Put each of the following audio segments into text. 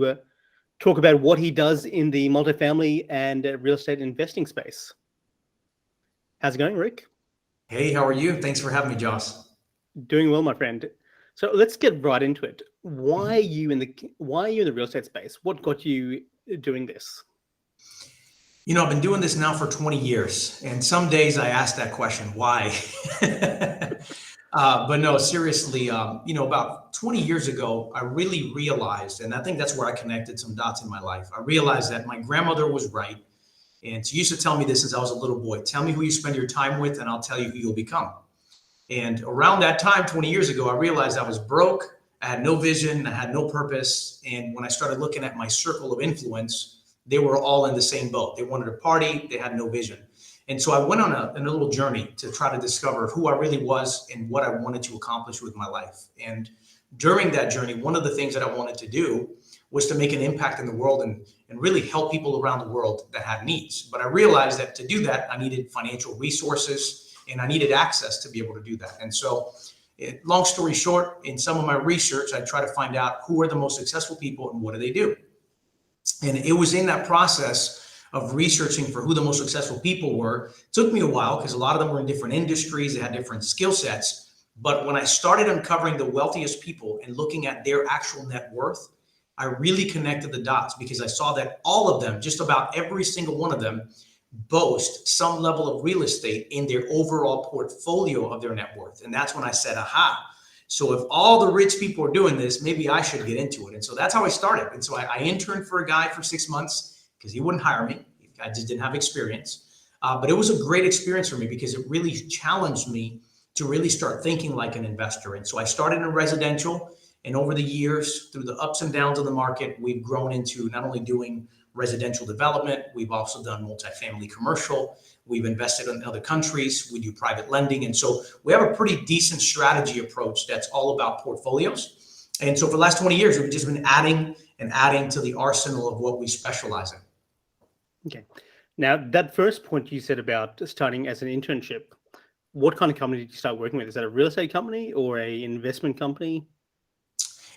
to talk about what he does in the multifamily and real estate investing space. How's it going, Rick? Hey, how are you? Thanks for having me, Josh. Doing well, my friend. So let's get right into it. Why are Mhm. you in the real estate space? What got you doing this? I've been doing this now for 20 years, and some days I ask that question, why? But no, seriously, about 20 years ago, I really realized, and I think that's where I connected some dots in my life. I realized that my grandmother was right. And she used to tell me this since I was a little boy: tell me who you spend your time with, and I'll tell you who you'll become. And around that time, 20 years ago, I realized I was broke. I had no vision. I had no purpose. And when I started looking at my circle of influence, they were all in the same boat. They wanted to party. They had no vision. And so I went on a little journey to try to discover who I really was and what I wanted to accomplish with my life. And during that journey, one of the things that I wanted to do was to make an impact in the world and really help people around the world that had needs. But I realized that to do that, I needed financial resources and I needed access to be able to do that. And so, long story short, in some of my research, I try to find out who are the most successful people and what do they do. And it was in that process of researching for who the most successful people were. It took me a while because a lot of them were in different industries, they had different skill sets. But when I started uncovering the wealthiest people and looking at their actual net worth, I really connected the dots because I saw that all of them, just about every single one of them, boast some level of real estate in their overall portfolio of their net worth. And that's when I said, aha. So if all the rich people are doing this, maybe I should get into it. And so that's how I started. And so I interned for a guy for 6 months because he wouldn't hire me. I just didn't have experience. But it was a great experience for me because it really challenged me to really start thinking like an investor. And so I started in residential. And over the years, through the ups and downs of the market, we've grown into not only doing residential development, we've also done multifamily commercial. We've invested in other countries. We do private lending. And so we have a pretty decent strategy approach that's all about portfolios. And so for the last 20 years, we've just been adding and adding to the arsenal of what we specialize in. Okay. Now, that first point you said about starting as an internship, what kind of company did you start working with? Is that a real estate company or a investment company?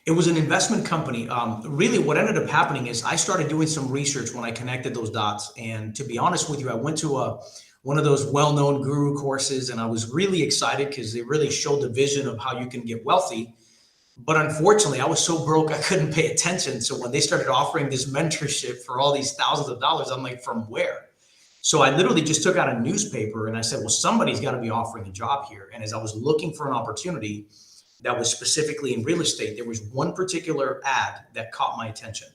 It was an investment company. Really, what ended up happening is I started doing some research when I connected those dots. And to be honest with you, I went to one of those well-known guru courses, and I was really excited because they really showed the vision of how you can get wealthy. But unfortunately, I was so broke I couldn't pay attention. So when they started offering this mentorship for all these thousands of dollars, I'm like, from where? So I literally just took out a newspaper and I said, well, somebody's got to be offering a job here. And as I was looking for an opportunity that was specifically in real estate, there was one particular ad that caught my attention.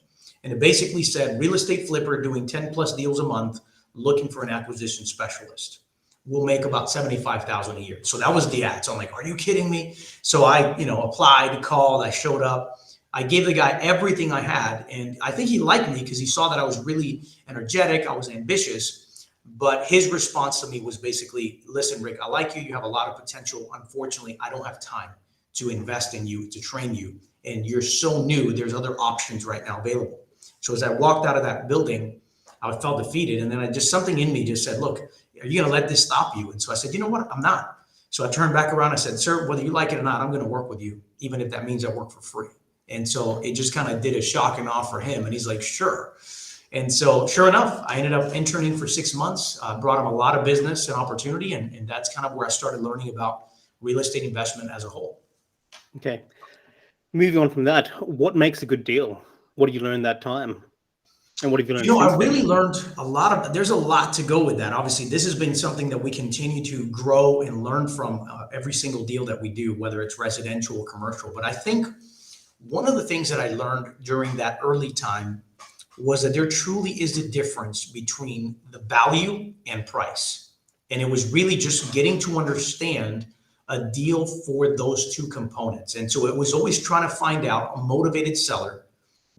And it basically said, real estate flipper doing 10 plus deals a month, looking for an acquisition specialist. We'll make about 75,000 a year. So that was the ad. So I'm like, are you kidding me? So I, applied, called, I showed up. I gave the guy everything I had. And I think he liked me because he saw that I was really energetic. I was ambitious. But his response to me was basically, listen, Rick, I like you. You have a lot of potential. Unfortunately, I don't have time to invest in you, to train you. And you're so new, there's other options right now available. So as I walked out of that building, I felt defeated. And then something in me just said, look, are you going to let this stop you? And so I said, you know what? I'm not. So I turned back around. I said, sir, whether you like it or not, I'm going to work with you, even if that means I work for free. And so it just kind of did a shock and awe for him. And he's like, sure. And so sure enough, I ended up interning for 6 months, brought him a lot of business and opportunity. And that's kind of where I started learning about real estate investment as a whole. Okay. Moving on from that, what makes a good deal? What did you learn that time? And what have you learned since I then? really learned there's a lot to go with that. Obviously, this has been something that we continue to grow and learn from every single deal that we do, whether it's residential or commercial. But I think one of the things that I learned during that early time was that there truly is a difference between the value and price. And it was really just getting to understand a deal for those two components. And so it was always trying to find out a motivated seller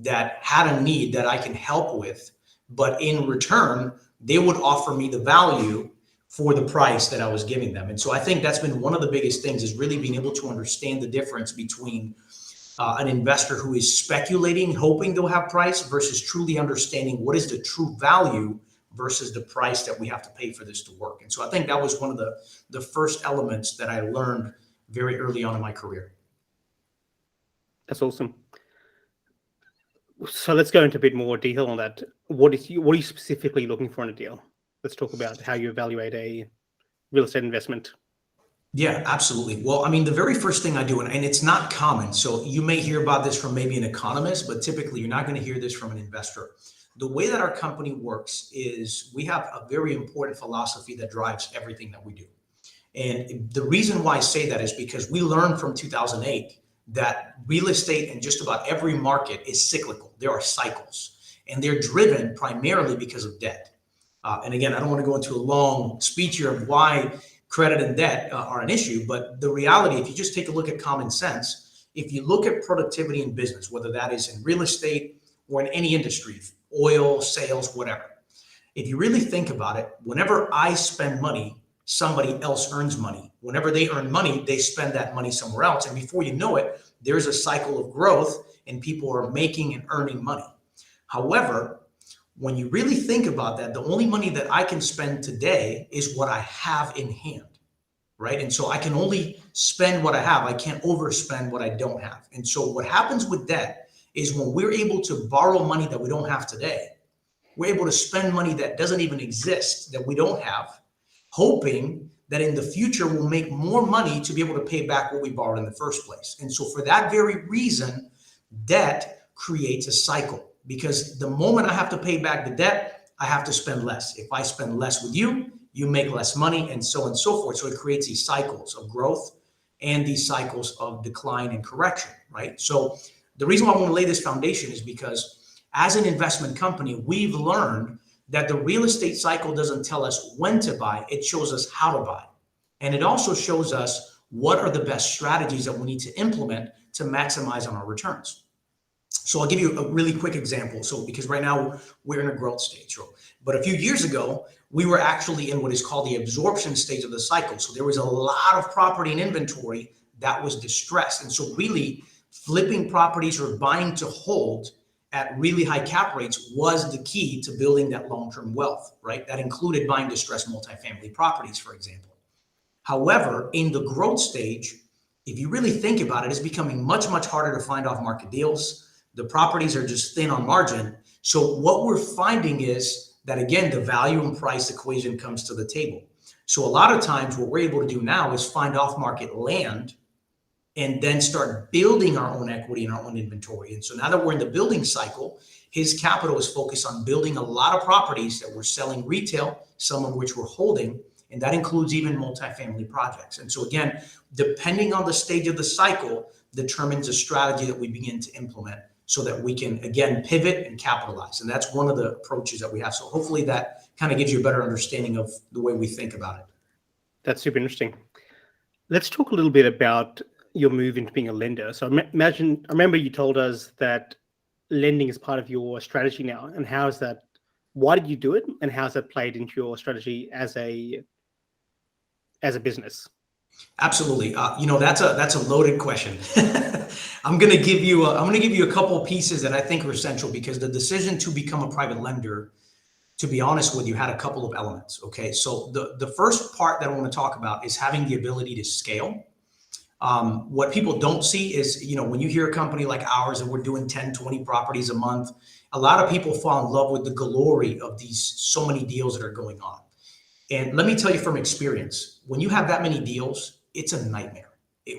that had a need that I can help with, but in return, they would offer me the value for the price that I was giving them. And so I think that's been one of the biggest things, is really being able to understand the difference between an investor who is speculating, hoping they'll have price, versus truly understanding what is the true value versus the price that we have to pay for this to work. And so I think that was one of the first elements that I learned very early on in my career. That's awesome. So let's go into a bit more detail on that. What are you specifically looking for in a deal? Let's talk about how you evaluate a real estate investment. Yeah, absolutely. Well, I mean, the very first thing I do, and it's not common, so you may hear about this from maybe an economist, but typically you're not going to hear this from an investor. The way that our company works is we have a very important philosophy that drives everything that we do. And the reason why I say that is because we learned from 2008 that real estate in just about every market is cyclical. There are cycles, and they're driven primarily because of debt. And again, I don't want to go into a long speech here of why credit and debt are an issue, but the reality, if you just take a look at common sense, if you look at productivity in business, whether that is in real estate or in any industry, oil, sales, whatever, if you really think about it, whenever I spend money, somebody else earns money. Whenever they earn money, they spend that money somewhere else. And before you know it, there's a cycle of growth and people are making and earning money. However, when you really think about that, the only money that I can spend today is what I have in hand, right? And so I can only spend what I have. I can't overspend what I don't have. And so what happens with debt is when we're able to borrow money that we don't have today, we're able to spend money that doesn't even exist, that we don't have, hoping that in the future we'll make more money to be able to pay back what we borrowed in the first place. And so for that very reason, debt creates a cycle. Because the moment I have to pay back the debt, I have to spend less. If I spend less with you, you make less money, and so forth. So it creates these cycles of growth and these cycles of decline and correction, right? So the reason why I want to lay this foundation is because as an investment company, we've learned that the real estate cycle doesn't tell us when to buy, it shows us how to buy. And it also shows us what are the best strategies that we need to implement to maximize on our returns. So I'll give you a really quick example. So because right now we're in a growth stage, but a few years ago, we were actually in what is called the absorption stage of the cycle. So there was a lot of property and inventory that was distressed. And so really flipping properties or buying to hold at really high cap rates was the key to building that long-term wealth, right? That included buying distressed multifamily properties, for example. However, in the growth stage, if you really think about it, it's becoming much, much harder to find off-market deals. The properties are just thin on margin. So what we're finding is that, again, the value and price equation comes to the table. So a lot of times what we're able to do now is find off-market land and then start building our own equity and our own inventory. And so now that we're in the building cycle, his capital is focused on building a lot of properties that we're selling retail, some of which we're holding, and that includes even multifamily projects. And so again, depending on the stage of the cycle, determines a strategy that we begin to implement so that we can, again, pivot and capitalize. And that's one of the approaches that we have. So hopefully that kind of gives you a better understanding of the way we think about it. That's super interesting. Let's talk a little bit about your move into being a lender. So I remember you told us that lending is part of your strategy now. And how is that? Why did you do it? And how's that played into your strategy as a business? Absolutely. That's a loaded question. I'm going to give you a couple of pieces that I think are essential because the decision to become a private lender, to be honest with you, had a couple of elements. Okay. So the first part that I want to talk about is having the ability to scale. What people don't see is, when you hear a company like ours and we're doing 10, 20 properties a month, a lot of people fall in love with the glory of these so many deals that are going on. And let me tell you from experience, when you have that many deals, it's a nightmare.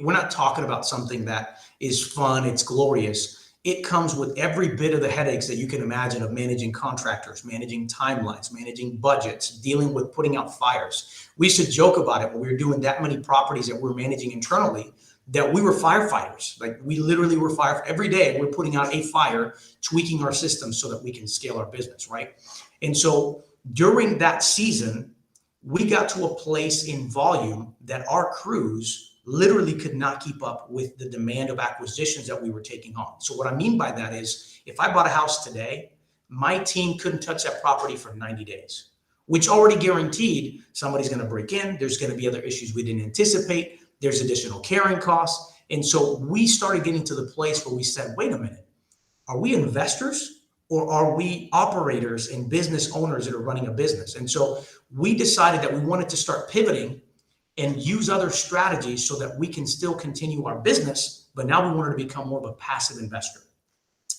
We're not talking about something that is fun, it's glorious. It comes with every bit of the headaches that you can imagine of managing contractors, managing timelines, managing budgets, dealing with putting out fires. We used to joke about it when we were doing that many properties that we're managing internally, that we were firefighters. Like we literally were every day we're putting out a fire, tweaking our systems so that we can scale our business, right? And so during that season, we got to a place in volume that our crews literally could not keep up with the demand of acquisitions that we were taking on. So what I mean by that is if I bought a house today, my team couldn't touch that property for 90 days, which already guaranteed somebody's going to break in. There's going to be other issues we didn't anticipate. There's additional carrying costs. And so we started getting to the place where we said, wait a minute, are we investors? Or are we operators and business owners that are running a business? And so we decided that we wanted to start pivoting and use other strategies so that we can still continue our business, but now we wanted to become more of a passive investor.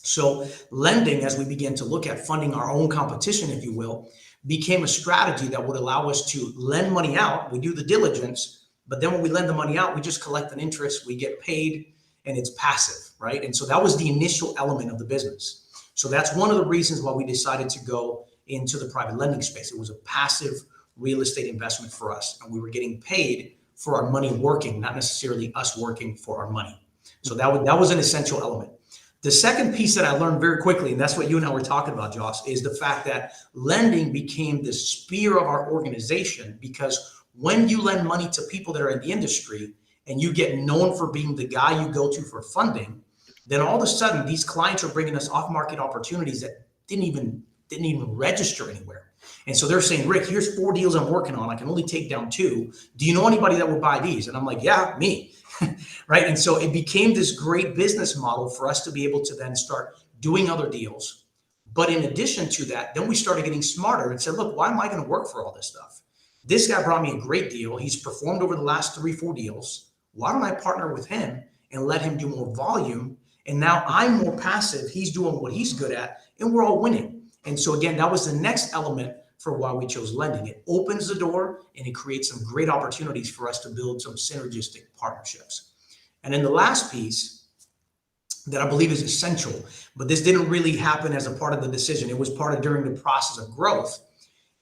So lending, as we began to look at funding our own competition, if you will, became a strategy that would allow us to lend money out. We do the diligence, but then when we lend the money out, we just collect an interest, we get paid, and it's passive, right? And so that was the initial element of the business. So that's one of the reasons why we decided to go into the private lending space. It was a passive real estate investment for us, and we were getting paid for our money working, not necessarily us working for our money. So that was an essential element. The second piece that I learned very quickly, and that's what you and I were talking about, Josh, is the fact that lending became the spear of our organization, because when you lend money to people that are in the industry and you get known for being the guy you go to for funding, then all of a sudden these clients are bringing us off-market opportunities that didn't even register anywhere. And so they're saying, Rick, here's 4 deals I'm working on. I can only take down 2. Do you know anybody that would buy these? And I'm like, yeah, me. Right. And so it became this great business model for us to be able to then start doing other deals. But in addition to that, then we started getting smarter and said, look, why am I going to work for all this stuff? This guy brought me a great deal. He's performed over the last 3-4 deals. Why don't I partner with him and let him do more volume? And now I'm more passive. He's doing what he's good at, and we're all winning. And so again, that was the next element for why we chose lending. It opens the door and it creates some great opportunities for us to build some synergistic partnerships. And then the last piece that I believe is essential, but this didn't really happen as a part of the decision, it was part of during the process of growth,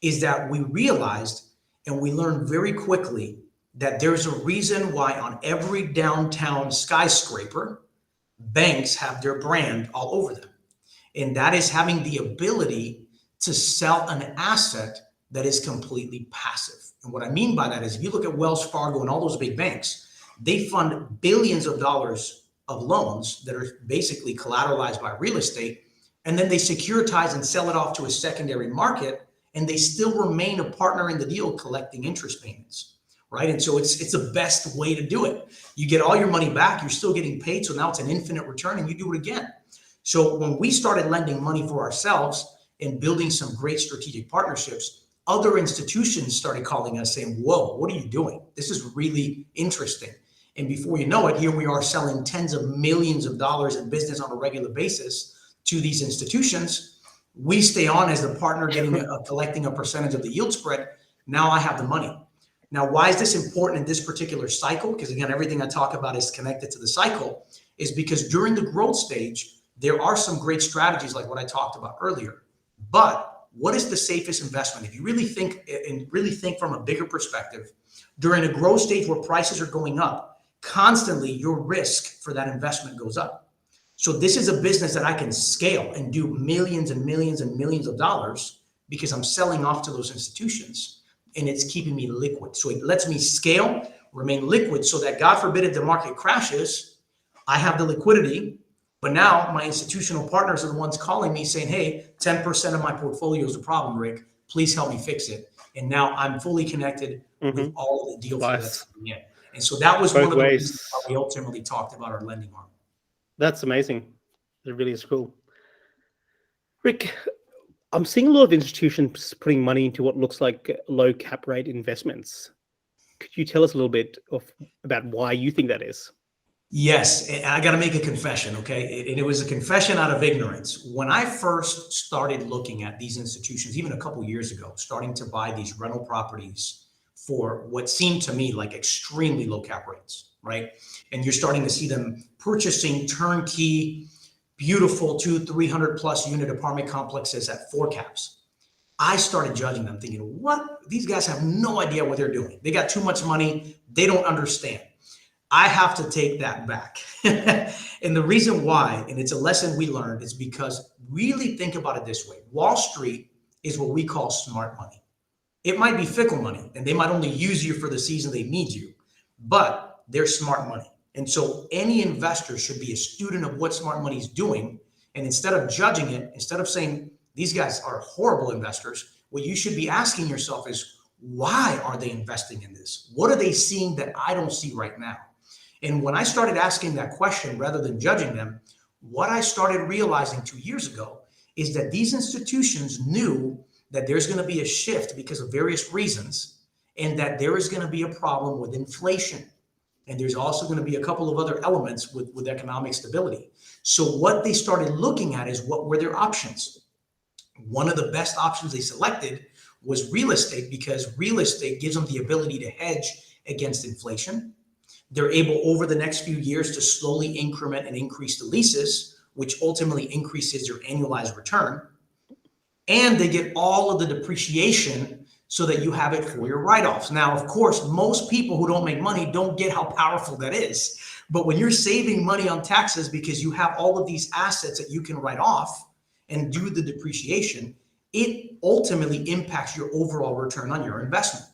is that we realized and we learned very quickly that there's a reason why on every downtown skyscraper, banks have their brand all over them. And that is having the ability to sell an asset that is completely passive. And what I mean by that is, if you look at Wells Fargo and all those big banks, they fund billions of dollars of loans that are basically collateralized by real estate, and then they securitize and sell it off to a secondary market, and they still remain a partner in the deal collecting interest payments, right? And so it's the best way to do it. You get all your money back, you're still getting paid, so now it's an infinite return, and you do it again. So when we started lending money for ourselves and building some great strategic partnerships, other institutions started calling us saying, whoa, what are you doing? This is really interesting. And before you know it, here we are selling tens of millions of dollars in business on a regular basis to these institutions. We stay on as the partner, collecting a percentage of the yield spread. Now I have the money. Now, why is this important in this particular cycle? Because again, everything I talk about is connected to the cycle, is because during the growth stage, there are some great strategies like what I talked about earlier. But what is the safest investment? If you really think from a bigger perspective, during a growth stage where prices are going up, constantly your risk for that investment goes up. So this is a business that I can scale and do millions and millions and millions of dollars because I'm selling off to those institutions, and it's keeping me liquid. So it lets me scale, remain liquid, so that God forbid if the market crashes, I have the liquidity. But now my institutional partners are the ones calling me saying, hey, 10% of my portfolio is a problem, Rick. Please help me fix it. And now I'm fully connected with all of the deal flow that's coming in. And so that was one of the reasons why we ultimately talked about our lending arm. That's amazing. It really is cool. Rick, I'm seeing a lot of institutions putting money into what looks like low cap rate investments. Could you tell us a little bit about why you think that is? Yes, I got to make a confession, okay? And it was a confession out of ignorance. When I first started looking at these institutions, even a couple of years ago, starting to buy these rental properties for what seemed to me like extremely low cap rates, right? And you're starting to see them purchasing turnkey, beautiful 200-300 plus unit apartment complexes at 4 caps. I started judging them, thinking, what? These guys have no idea what they're doing. They got too much money. They don't understand. I have to take that back. And the reason why, and it's a lesson we learned, is because really think about it this way. Wall Street is what we call smart money. It might be fickle money, and they might only use you for the season they need you, but they're smart money. And so any investor should be a student of what smart money is doing. And instead of judging it, instead of saying these guys are horrible investors, what you should be asking yourself is, why are they investing in this? What are they seeing that I don't see right now? And when I started asking that question rather than judging them, what I started realizing 2 years ago is that these institutions knew that there's going to be a shift because of various reasons, and that there is going to be a problem with inflation. And there's also going to be a couple of other elements with economic stability. So what they started looking at is what were their options. One of the best options they selected was real estate, because real estate gives them the ability to hedge against inflation. They're able over the next few years to slowly increment and increase the leases, which ultimately increases your annualized return. And they get all of the depreciation so that you have it for your write-offs. Now, of course, most people who don't make money don't get how powerful that is. But when you're saving money on taxes because you have all of these assets that you can write off and do the depreciation, it ultimately impacts your overall return on your investment.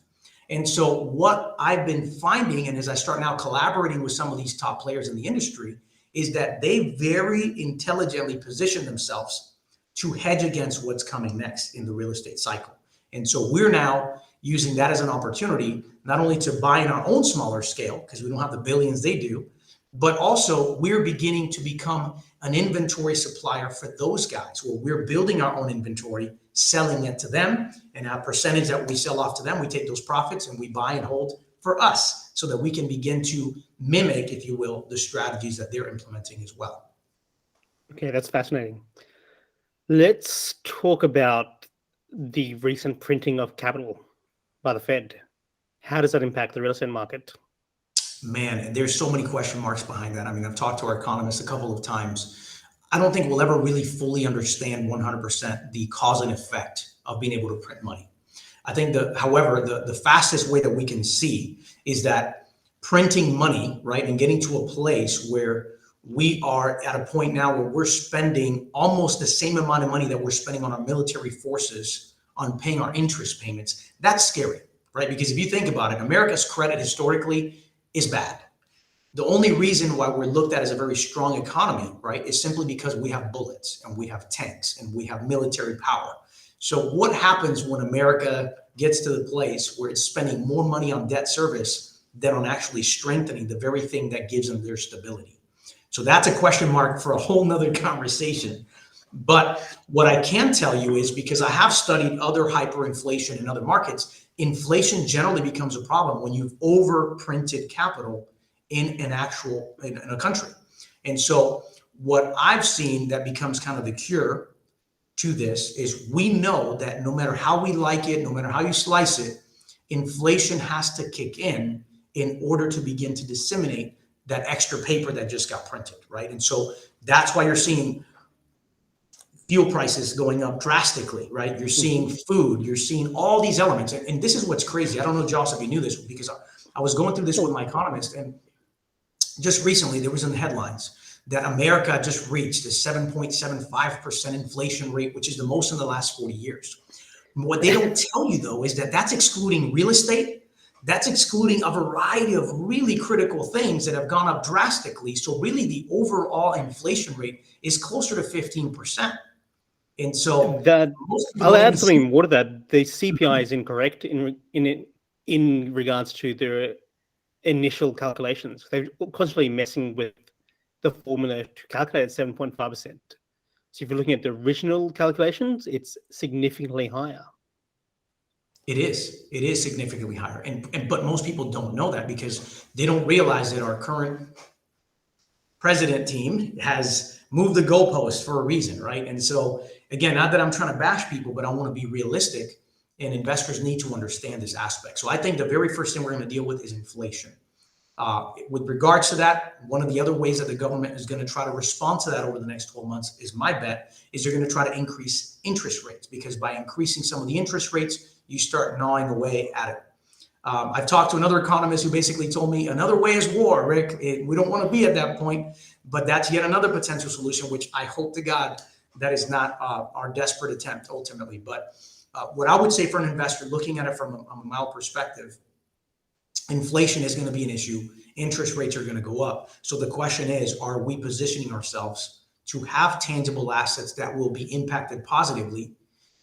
And so what I've been finding, and as I start now collaborating with some of these top players in the industry, is that they very intelligently position themselves to hedge against what's coming next in the real estate cycle. And so we're now using that as an opportunity, not only to buy in our own smaller scale, because we don't have the billions they do, but also we're beginning to become an inventory supplier for those guys, where we're building our own inventory, selling it to them, and our percentage that we sell off to them, we take those profits and we buy and hold for us, so that we can begin to mimic, if you will, the strategies that they're implementing as well. Okay, that's fascinating. Let's talk about the recent printing of capital by the Fed. How does that impact the real estate market? Man, there's so many question marks behind that. I mean, I've talked to our economists a couple of times. I don't think we'll ever really fully understand 100% the cause and effect of being able to print money. I think however, the fastest way that we can see is that printing money, right, and getting to a place where we are at a point now where we're spending almost the same amount of money that we're spending on our military forces on paying our interest payments. That's scary, right? Because if you think about it, America's credit historically is bad. The only reason why we're looked at as a very strong economy, right, is simply because we have bullets and we have tanks and we have military power. So what happens when America gets to the place where it's spending more money on debt service than on actually strengthening the very thing that gives them their stability? So that's a question mark for a whole nother conversation. But what I can tell you is, because I have studied other hyperinflation in other markets, inflation generally becomes a problem when you've overprinted capital in a country. And so what I've seen that becomes kind of the cure to this is, we know that no matter how we like it, no matter how you slice it, inflation has to kick in order to begin to disseminate that extra paper that just got printed, right? And so that's why you're seeing fuel prices going up drastically, right? You're seeing food, you're seeing all these elements. And this is what's crazy. I don't know, Josh, if you knew this, because I was going through this with my economist, and just recently there was in the headlines that America just reached a 7.75% inflation rate, which is the most in the last 40 years. What they don't tell you, though, is that that's excluding real estate. That's excluding a variety of really critical things that have gone up drastically. So really the overall inflation rate is closer to 15%. And so I'll add something more to that. The CPI is incorrect in regards to their initial calculations. They're constantly messing with the formula to calculate 7.5%. So if you're looking at the original calculations, it's significantly higher. It is significantly higher. But most people don't know that, because they don't realize that our current president team has moved the goalpost for a reason, right? And so again, not that I'm trying to bash people, but I want to be realistic, and investors need to understand this aspect. So I think the very first thing we're going to deal with is inflation. With regards to that, one of the other ways that the government is going to try to respond to that over the next 12 months is, my bet, is they're going to try to increase interest rates, because by increasing some of the interest rates, you start gnawing away at it. I've talked to another economist who basically told me another way is war, Rick. We don't want to be at that point, but that's yet another potential solution, which I hope to God that is not our desperate attempt ultimately. But what I would say for an investor looking at it from a mild perspective, inflation is going to be an issue. Interest rates are going to go up. So the question is, are we positioning ourselves to have tangible assets that will be impacted positively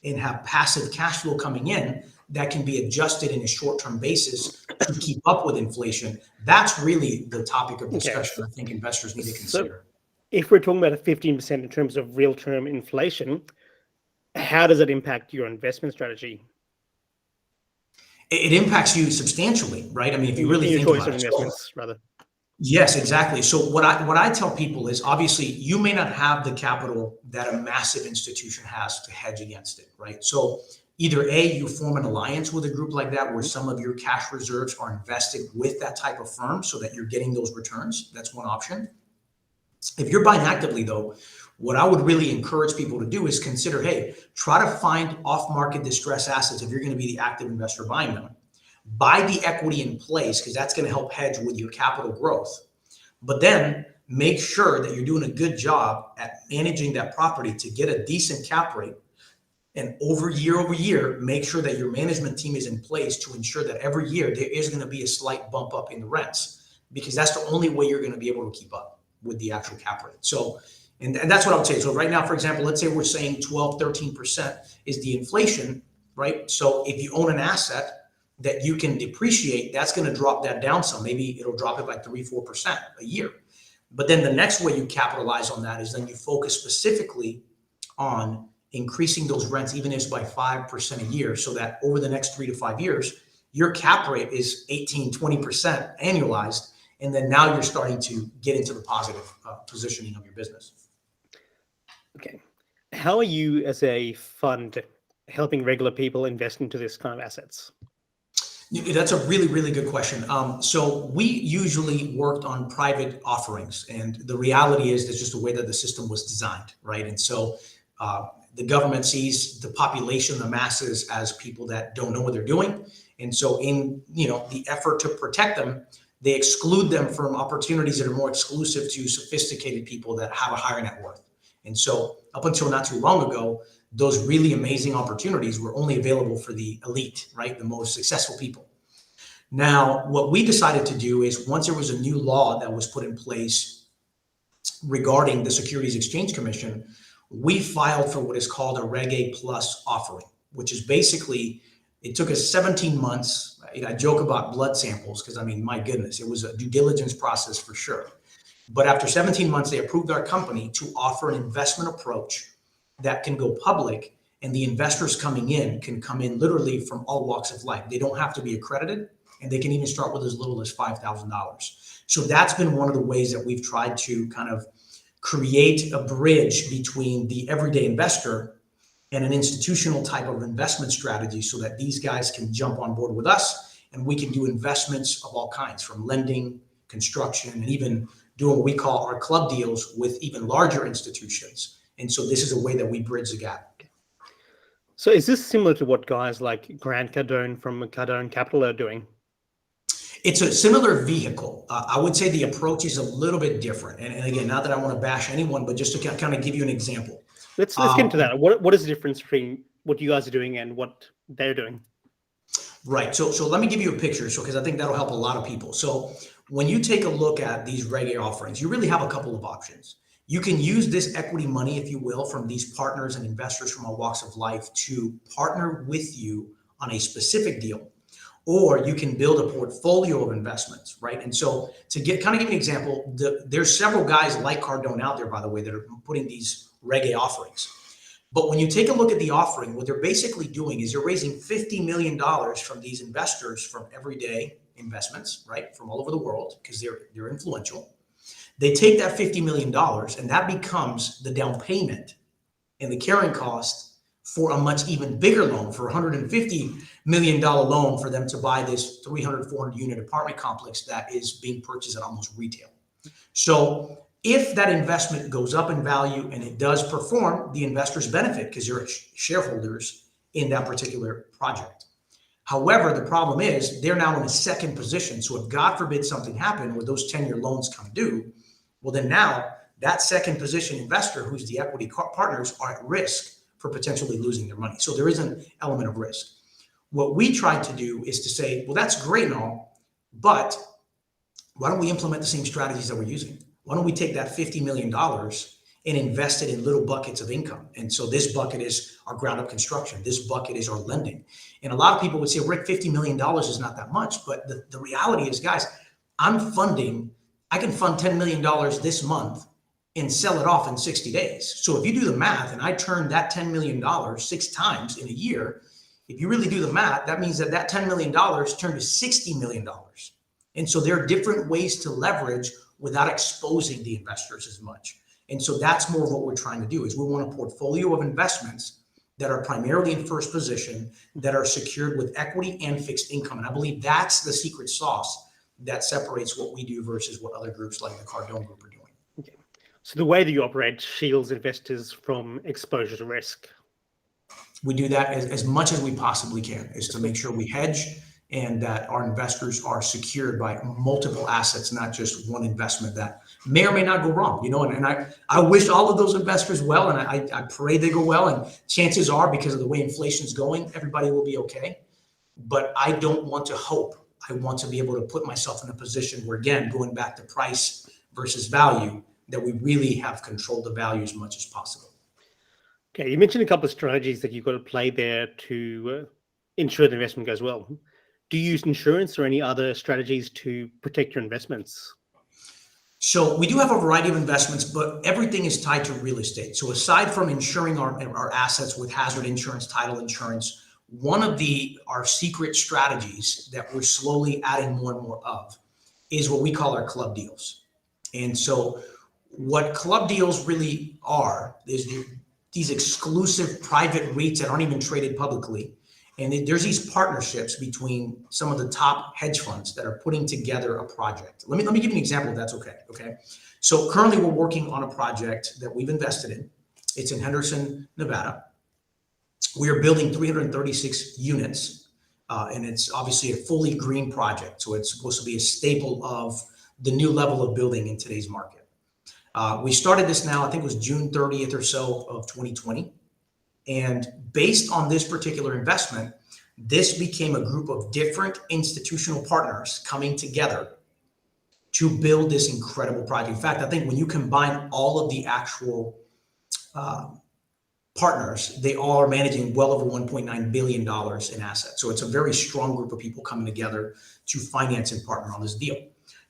and have passive cash flow coming in that can be adjusted in a short-term basis to keep up with inflation? That's really the topic of discussion. I think investors need to consider. If we're talking about a 15% in terms of real-term inflation, how does it impact your investment strategy? It impacts you substantially, right? I mean, if you really think about it. Investments, rather. Yes, exactly. So what I tell people is obviously you may not have the capital that a massive institution has to hedge against it, right? So either A, you form an alliance with a group like that where Mhm. some of your cash reserves are invested with that type of firm so that you're getting those returns. That's one option. If you're buying actively though, what I would really encourage people to do is consider, hey, try to find off-market distressed assets if you're going to be the active investor buying them. Buy the equity in place because that's going to help hedge with your capital growth. But then make sure that you're doing a good job at managing that property to get a decent cap rate. And over year, make sure that your management team is in place to ensure that every year there is going to be a slight bump up in the rents because that's the only way you're going to be able to keep up with the actual cap rate. So, and that's what I would say. So right now, for example, let's say we're saying 12, 13% is the inflation, right? So if you own an asset that you can depreciate, that's going to drop that down some. Maybe it'll drop it by 3, 4% a year. But then the next way you capitalize on that is then you focus specifically on increasing those rents, even if it's by 5% a year, so that over the next 3 to 5 years, your cap rate is 18, 20% annualized. And then now you're starting to get into the positive positioning of your business. Okay. How are you as a fund helping regular people invest into this kind of assets? That's a really, really good question. So we usually worked on private offerings, and the reality is that's just the way that the system was designed, right? And so the government sees the population, the masses, as people that don't know what they're doing, and so in the effort to protect them, they exclude them from opportunities that are more exclusive to sophisticated people that have a higher net worth. And so up until not too long ago, those really amazing opportunities were only available for the elite, right? The most successful people. Now, what we decided to do is once there was a new law that was put in place regarding the Securities Exchange Commission, we filed for what is called a Reg A Plus offering, which is basically, it took us 17 months. I joke about blood samples because, I mean, my goodness, it was a due diligence process for sure. But after 17 months, they approved our company to offer an investment approach that can go public, and the investors coming in can come in literally from all walks of life. They don't have to be accredited, and they can even start with as little as $5,000. So that's been one of the ways that we've tried to kind of create a bridge between the everyday investor and an institutional type of investment strategy so that these guys can jump on board with us and we can do investments of all kinds, from lending, construction, and even doing what we call our club deals with even larger institutions. And so this is a way that we bridge the gap. So is this similar to what guys like Grant Cardone from Cardone Capital are doing? It's a similar vehicle. I would say the approach is a little bit different. And again, not that I want to bash anyone, but just to kind of give you an example. Let's get into that. What is the difference between what you guys are doing and what they're doing? Right. So let me give you a picture. So because I think that'll help a lot of people. So when you take a look at these Reg A offerings, you really have a couple of options. You can use this equity money, if you will, from these partners and investors from all walks of life to partner with you on a specific deal. Or you can build a portfolio of investments, right? And so to give you an example, there's several guys like Cardone out there, by the way, that are putting these Reg A offerings. But when you take a look at the offering, what they're basically doing is you're raising $50 million from these investors from everyday investments, right? From all over the world, because they're influential. They take that $50 million and that becomes the down payment and the carrying cost for a much even bigger loan, for $150 million loan for them to buy this 300, 400 unit apartment complex that is being purchased at almost retail. So if that investment goes up in value and it does perform, the investors benefit because you're shareholders in that particular project. However, the problem is they're now in a second position. So if God forbid something happened where those 10-year loans come due, well, then now that second position investor, who's the equity partners, are at risk for potentially losing their money. So there is an element of risk. What we tried to do is to say, well, that's great and all, but why don't we implement the same strategies that we're using? Why don't we take that $50 million and invest it in little buckets of income? And so this bucket is our ground up construction. This bucket is our lending. And a lot of people would say, Rick, $50 million is not that much. But the reality is, guys, I can fund $10 million this month and sell it off in 60 days. So if you do the math and I turn that $10 million 6 times in a year, if you really do the math, that means that $10 million turned to $60 million And so there are different ways to leverage without exposing the investors as much. And so that's more of what we're trying to do is we want a portfolio of investments that are primarily in first position, that are secured with equity and fixed income. And I believe that's the secret sauce that separates what we do versus what other groups like the Cardone group are doing. Okay. So the way that you operate shields investors from exposure to risk. We do that as much as we possibly can, is to make sure we hedge and that our investors are secured by multiple assets, not just one investment that may or may not go wrong. And I wish all of those investors well, and I pray they go well. And chances are, because of the way inflation's going, everybody will be okay. But I don't want to hope. I want to be able to put myself in a position where, again, going back to price versus value, that we really have controlled the value as much as possible. Okay, you mentioned a couple of strategies that you've got to play there to ensure the investment goes well. Do you use insurance or any other strategies to protect your investments? So we do have a variety of investments, but everything is tied to real estate. So aside from insuring our assets with hazard insurance, title insurance, one of our secret strategies that we're slowly adding more and more of is what we call our club deals. And so what club deals really are is these exclusive private REITs that aren't even traded publicly. And there's these partnerships between some of the top hedge funds that are putting together a project. Let me give you an example if that's okay. Okay. So currently we're working on a project that we've invested in. It's in Henderson, Nevada. We are building 336 units, and it's obviously a fully green project. So it's supposed to be a staple of the new level of building in today's market. We started this now, I think it was June 30th or so of 2020. And based on this particular investment, this became a group of different institutional partners coming together to build this incredible project. In fact, I think when you combine all of the actual partners, they all are managing well over $1.9 billion in assets. So it's a very strong group of people coming together to finance and partner on this deal.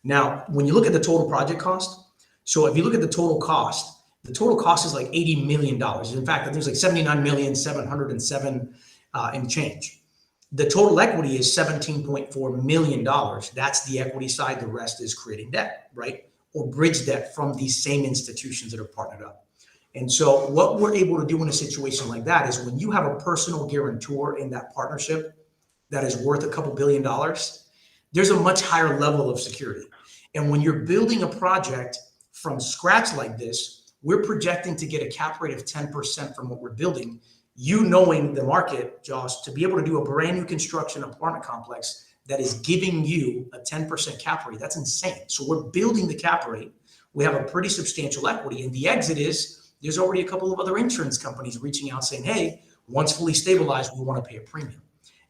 Now, when you look at the total project cost, so if you look at the total cost is like $80 million. In fact, I think it's like $79,707,000 and change. The total equity is $17.4 million. That's the equity side. The rest is creating debt, right? Or bridge debt from these same institutions that are partnered up. And so what we're able to do in a situation like that is when you have a personal guarantor in that partnership that is worth a couple $1 billion, there's a much higher level of security. And when you're building a project from scratch like this, we're projecting to get a cap rate of 10% from what we're building. You knowing the market, Josh, to be able to do a brand new construction apartment complex that is giving you a 10% cap rate, that's insane. So we're building the cap rate. We have a pretty substantial equity. And the exit is there's already a couple of other insurance companies reaching out saying, hey, once fully stabilized, we want to pay a premium.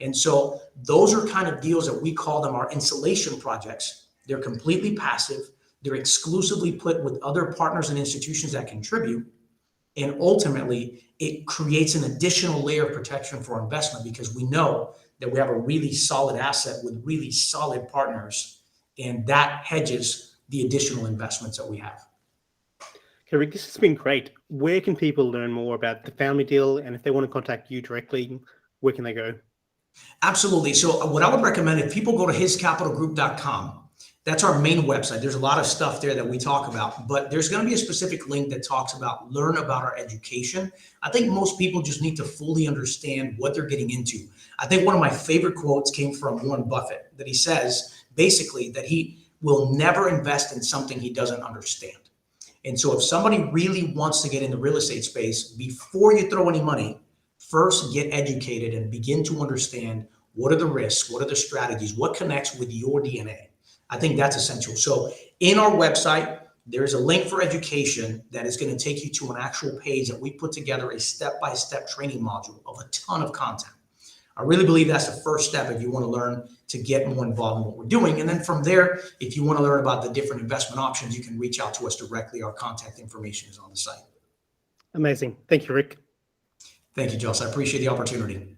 And so those are kind of deals that we call them our insulation projects. They're completely passive. They're exclusively put with other partners and institutions that contribute. And ultimately, it creates an additional layer of protection for our investment because we know that we have a really solid asset with really solid partners, and that hedges the additional investments that we have. Okay, Rick, this has been great. Where can people learn more about the family deal? And if they want to contact you directly, where can they go? Absolutely. So what I would recommend, if people go to hiscapitalgroup.com, that's our main website. There's a lot of stuff there that we talk about, but there's going to be a specific link that talks about learn about our education. I think most people just need to fully understand what they're getting into. I think one of my favorite quotes came from Warren Buffett, that he says basically that he will never invest in something he doesn't understand. And so if somebody really wants to get in the real estate space, before you throw any money, first get educated and begin to understand what are the risks, what are the strategies, what connects with your DNA. I think that's essential. So in our website, there's a link for education that is going to take you to an actual page that we put together a step-by-step training module of a ton of content. I really believe that's the first step if you want to learn to get more involved in what we're doing. And then from there, if you want to learn about the different investment options, you can reach out to us directly. Our contact information is on the site. Amazing. Thank you, Rick. Thank you, Josh. I appreciate the opportunity.